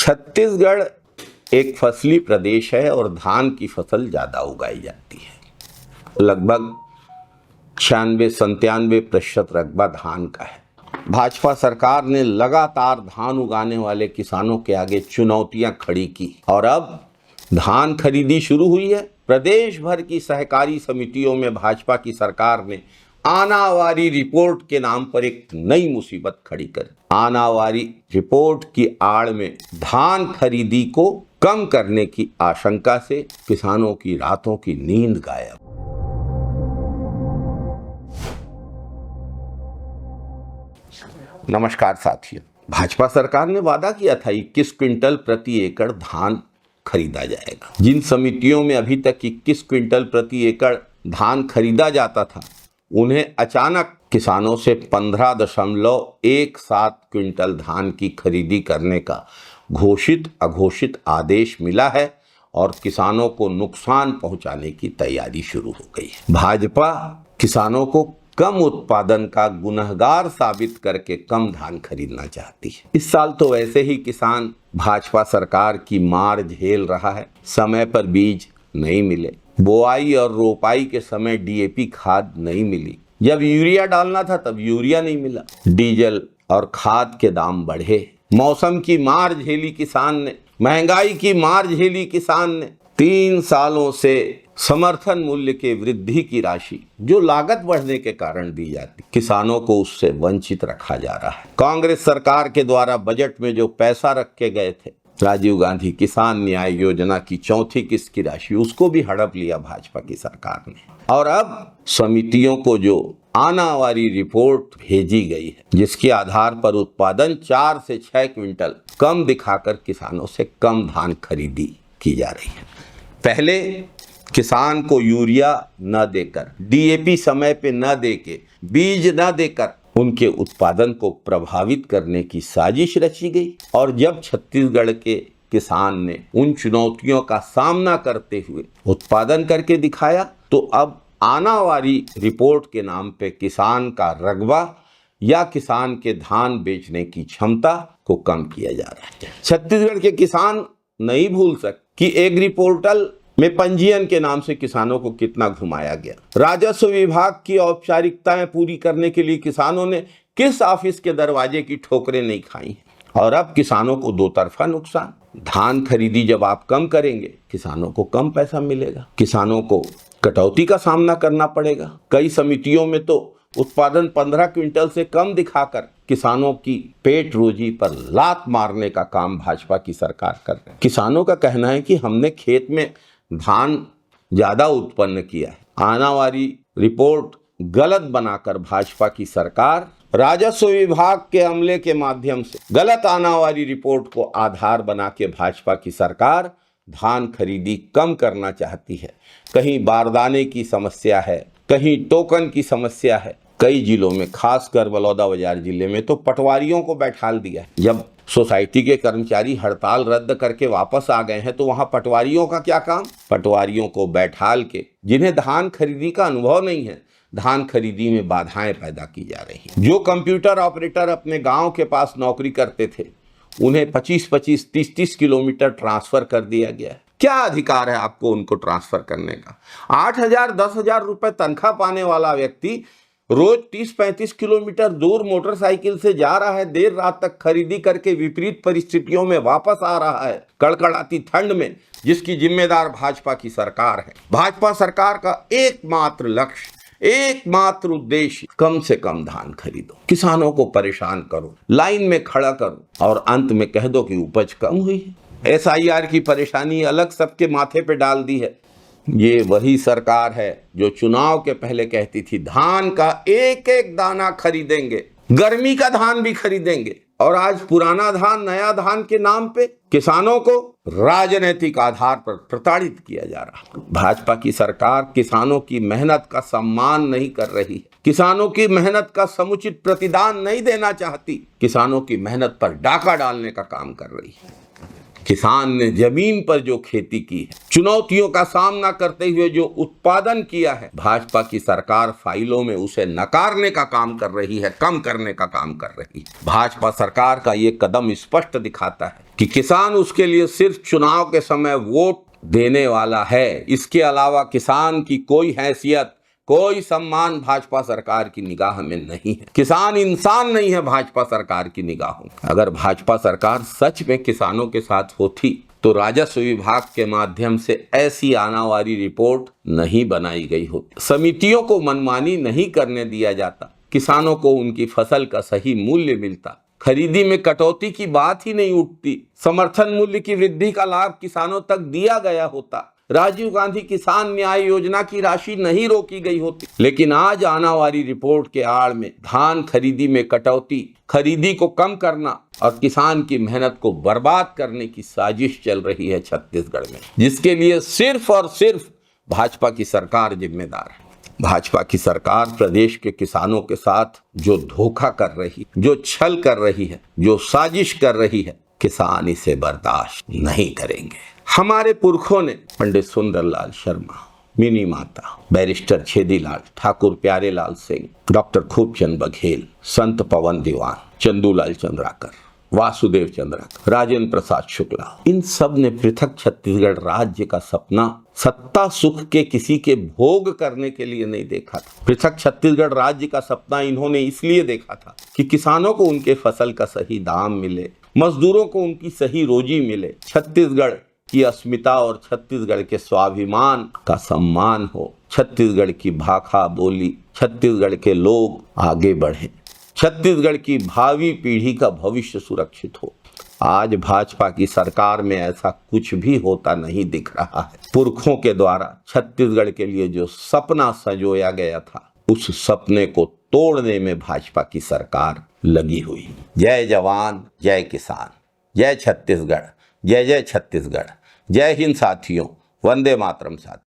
छत्तीसगढ़ एक फसली प्रदेश है और धान की फसल ज़्यादा उगाई जाती है। लगभग 96-97% रकबा धान का है। भाजपा सरकार ने लगातार धान उगाने वाले किसानों के आगे चुनौतियां खड़ी की और अब धान खरीदी शुरू हुई है। प्रदेश भर की सहकारी समितियों में भाजपा की सरकार ने आनावारी रिपोर्ट के नाम पर एक नई मुसीबत खड़ी कर आनावारी रिपोर्ट की आड़ में धान खरीदी को कम करने की आशंका से किसानों की रातों की नींद गायब। नमस्कार साथियों, भाजपा सरकार ने वादा किया था 21 क्विंटल प्रति एकड़ धान खरीदा जाएगा। जिन समितियों में अभी तक 21 क्विंटल प्रति एकड़ धान खरीदा जाता था, उन्हें अचानक किसानों से 15.17 क्विंटल धान की खरीदी करने का घोषित अघोषित आदेश मिला है और किसानों को नुकसान पहुंचाने की तैयारी शुरू हो गई है। भाजपा किसानों को कम उत्पादन का गुनहगार साबित करके कम धान खरीदना चाहती है। इस साल तो वैसे ही किसान भाजपा सरकार की मार झेल रहा है। समय पर बीज नहीं मिले, बोआई और रोपाई के समय डीएपी खाद नहीं मिली, जब यूरिया डालना था तब यूरिया नहीं मिला, डीजल और खाद के दाम बढ़े, मौसम की मार झेली किसान ने, महंगाई की मार झेली किसान ने। 3 सालों से समर्थन मूल्य के वृद्धि की राशि जो लागत बढ़ने के कारण दी जाती, किसानों को उससे वंचित रखा जा रहा है। कांग्रेस सरकार के द्वारा बजट में जो पैसा रखे गए थे, राजीव गांधी किसान न्याय योजना की 4थी किस्त की राशि, उसको भी हड़प लिया भाजपा की सरकार ने। और अब समितियों को जो आनावारी रिपोर्ट भेजी गई है, जिसके आधार पर उत्पादन 4 से 6 क्विंटल कम दिखाकर किसानों से कम धान खरीदी की जा रही है। पहले किसान को यूरिया न देकर, डीएपी समय पे न देके, बीज न देकर उनके उत्पादन को प्रभावित करने की साजिश रची गई। और जब छत्तीसगढ़ के किसान ने उन चुनौतियों का सामना करते हुए उत्पादन करके दिखाया, तो अब आनावारी रिपोर्ट के नाम पे किसान का रकबा या किसान के धान बेचने की क्षमता को कम किया जा रहा है। छत्तीसगढ़ के किसान नहीं भूल सकते कि एग्री पोर्टल में पंजीयन के नाम से किसानों को कितना घुमाया गया। राजस्व विभाग की औपचारिकताएं पूरी करने के लिए किसानों ने किस ऑफिस के दरवाजे की ठोकरें नहीं खाई। और अब किसानों को दो तरफा नुकसान। धान खरीदी जब आप कम करेंगे, किसानों को कम पैसा मिलेगा, किसानों को कटौती का सामना करना पड़ेगा। कई समितियों में तो उत्पादन 15 क्विंटल से कम दिखाकर किसानों की पेट रोजी पर लात मारने का काम भाजपा की सरकार कर रही है। किसानों का कहना है कि हमने खेत में धान ज्यादा उत्पन्न किया है। आनावारी रिपोर्ट गलत बनाकर भाजपा की सरकार राजस्व विभाग के अमले के माध्यम से गलत आनावारी रिपोर्ट को आधार बना के भाजपा की सरकार धान खरीदी कम करना चाहती है। कहीं बारदाने की समस्या है, कहीं टोकन की समस्या है। कई जिलों में, खासकर बलौदाबाजार जिले में तो पटवारियों को बैठाल दिया है। जब सोसाइटी के कर्मचारी हड़ताल रद्द करके वापस आ गए हैं, तो वहां पटवारियों का क्या काम? पटवारियों को बैठाल के, जिन्हें धान खरीदी का अनुभव नहीं है, धान खरीदी में बाधाएं पैदा की जा रही हैं। जो कंप्यूटर ऑपरेटर अपने गांव के पास नौकरी करते थे, उन्हें 25-25, 30-30 किलोमीटर ट्रांसफर कर दिया गया है। क्या अधिकार है आपको उनको ट्रांसफर करने का? 8,000-10,000 रुपए तनख्वाह पाने वाला व्यक्ति रोज 30-35 किलोमीटर दूर मोटरसाइकिल से जा रहा है, देर रात तक खरीदी करके विपरीत परिस्थितियों में वापस आ रहा है, कड़कड़ाती ठंड में, जिसकी जिम्मेदार भाजपा की सरकार है। भाजपा सरकार का एकमात्र लक्ष्य, एकमात्र उद्देश्य, कम से कम धान खरीदो, किसानों को परेशान करो, लाइन में खड़ा करो और अंत में कह दो कि उपज कम हुई है। SIR की परेशानी अलग सबके माथे पे डाल दी है। ये वही सरकार है जो चुनाव के पहले कहती थी धान का एक एक दाना खरीदेंगे, गर्मी का धान भी खरीदेंगे, और आज पुराना धान नया धान के नाम पे किसानों को राजनीतिक आधार पर प्रताड़ित किया जा रहा है। भाजपा की सरकार किसानों की मेहनत का सम्मान नहीं कर रही है। किसानों की मेहनत का समुचित प्रतिदान नहीं देना चाहती, किसानों की मेहनत पर डाका डालने का काम कर रही है। किसान ने जमीन पर जो खेती की है, चुनौतियों का सामना करते हुए जो उत्पादन किया है, भाजपा की सरकार फाइलों में उसे नकारने का काम कर रही है, कम करने का काम कर रही है। भाजपा सरकार का ये कदम स्पष्ट दिखाता है कि किसान उसके लिए सिर्फ चुनाव के समय वोट देने वाला है। इसके अलावा किसान की कोई हैसियत, कोई सम्मान भाजपा सरकार की निगाह में नहीं है। किसान इंसान नहीं है भाजपा सरकार की निगाहों में। अगर भाजपा सरकार सच में किसानों के साथ होती तो राजस्व विभाग के माध्यम से ऐसी आनावारी रिपोर्ट नहीं बनाई गई होती, समितियों को मनमानी नहीं करने दिया जाता, किसानों को उनकी फसल का सही मूल्य मिलता, खरीदी में कटौती की बात ही नहीं उठती, समर्थन मूल्य की वृद्धि का लाभ किसानों तक दिया गया होता, राजीव गांधी किसान न्याय योजना की राशि नहीं रोकी गई होती। लेकिन आज आनावारी रिपोर्ट के आड़ में धान खरीदी में कटौती, खरीदी को कम करना और किसान की मेहनत को बर्बाद करने की साजिश चल रही है छत्तीसगढ़ में, जिसके लिए सिर्फ और सिर्फ भाजपा की सरकार जिम्मेदार है। भाजपा की सरकार प्रदेश के किसानों के साथ जो धोखा कर रही, जो छल कर रही है, जो साजिश कर रही है, किसान इसे बर्दाश्त नहीं करेंगे। हमारे पुरखों ने पंडित सुंदरलाल शर्मा, मिनी माता, बैरिस्टर छेदीलाल ठाकुर, प्यारेलाल सिंह, डॉक्टर खूबचंद बघेल, संत पवन दीवान, चंदूलाल चंद्राकर, वासुदेव चंद्राकर, राजेंद्र प्रसाद शुक्ला, इन सब ने पृथक छत्तीसगढ़ राज्य का सपना सत्ता सुख के किसी के भोग करने के लिए नहीं देखा था। पृथक छत्तीसगढ़ राज्य का सपना इन्होंने इसलिए देखा था कि किसानों को उनके फसल का सही दाम मिले, मजदूरों को उनकी सही रोजी मिले, छत्तीसगढ़ की अस्मिता और छत्तीसगढ़ के स्वाभिमान का सम्मान हो, छत्तीसगढ़ की भाषा बोली, छत्तीसगढ़ के लोग आगे बढ़े, छत्तीसगढ़ की भावी पीढ़ी का भविष्य सुरक्षित हो। आज भाजपा की सरकार में ऐसा कुछ भी होता नहीं दिख रहा है। पुरखों के द्वारा छत्तीसगढ़ के लिए जो सपना संजोया गया था, उस सपने को तोड़ने में भाजपा की सरकार लगी हुई। जय जवान, जय किसान, जय छत्तीसगढ़, जय जय छत्तीसगढ़, जय हिंद साथियों, वंदे मातरम साथियों।